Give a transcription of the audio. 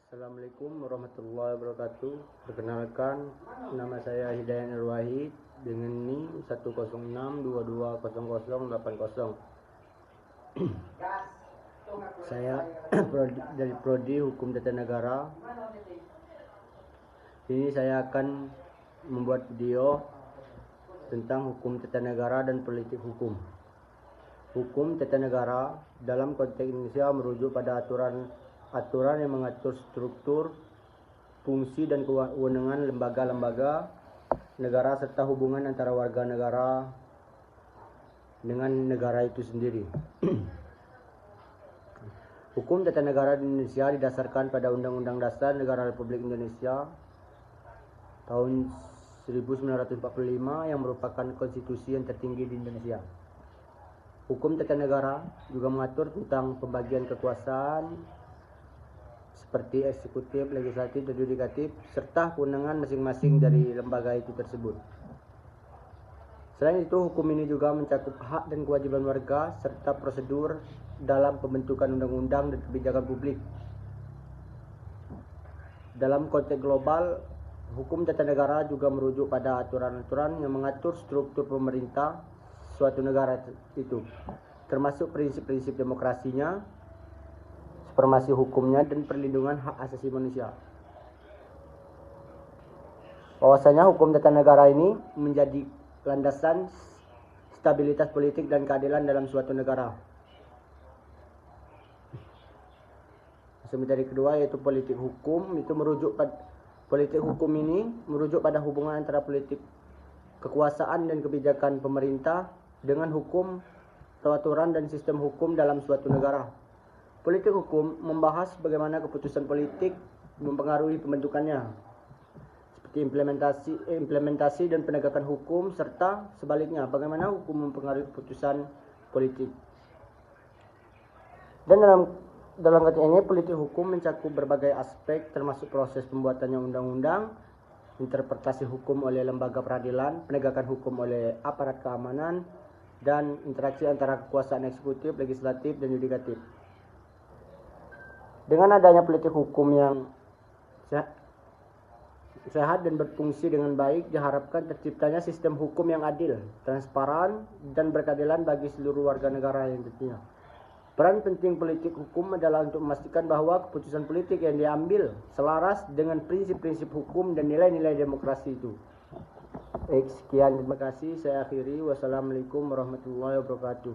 Assalamualaikum warahmatullahi wabarakatuh. Perkenalkan, nama saya Hidayat Nurwahid dengan NIM 106220080. Saya dari Prodi Hukum Tata Negara. Ini saya akan membuat video tentang hukum tata negara dan politik hukum. Hukum tata negara dalam konteks Indonesia merujuk pada aturan yang mengatur struktur, fungsi dan kewenangan lembaga-lembaga negara serta hubungan antara warga negara dengan negara itu sendiri. Hukum tata negara di Indonesia didasarkan pada Undang-Undang Dasar Negara Republik Indonesia tahun 1945 yang merupakan konstitusi yang tertinggi di Indonesia. Hukum tata negara juga mengatur tentang pembagian kekuasaan seperti eksekutif, legislatif, dan yudikatif, serta kewenangan masing-masing dari lembaga itu tersebut. Selain itu, hukum ini juga mencakup hak dan kewajiban warga, serta prosedur dalam pembentukan undang-undang dan kebijakan publik. Dalam konteks global, hukum tata negara juga merujuk pada aturan-aturan yang mengatur struktur pemerintah suatu negara itu, termasuk prinsip-prinsip demokrasinya, supremasi hukumnya, dan perlindungan hak asasi manusia. Bahwasanya hukum tata negara ini menjadi landasan stabilitas politik dan keadilan dalam suatu negara. Sementara kedua yaitu politik hukum, itu politik hukum ini merujuk pada hubungan antara politik kekuasaan dan kebijakan pemerintah dengan hukum, peraturan dan sistem hukum dalam suatu negara. Politik hukum membahas bagaimana keputusan politik mempengaruhi pembentukannya, seperti implementasi dan penegakan hukum, serta sebaliknya bagaimana hukum mempengaruhi keputusan politik. Dan dalam konteks ini politik hukum mencakup berbagai aspek, termasuk proses pembuatannya undang-undang, interpretasi hukum oleh lembaga peradilan, penegakan hukum oleh aparat keamanan, dan interaksi antara kekuasaan eksekutif, legislatif, dan yudikatif. Dengan adanya politik hukum yang sehat dan berfungsi dengan baik, diharapkan terciptanya sistem hukum yang adil, transparan, dan berkeadilan bagi seluruh warga negara yang tentunya. Peran penting politik hukum adalah untuk memastikan bahwa keputusan politik yang diambil selaras dengan prinsip-prinsip hukum dan nilai-nilai demokrasi itu. Baik, sekian, terima kasih. Saya akhiri. Wassalamualaikum warahmatullahi wabarakatuh.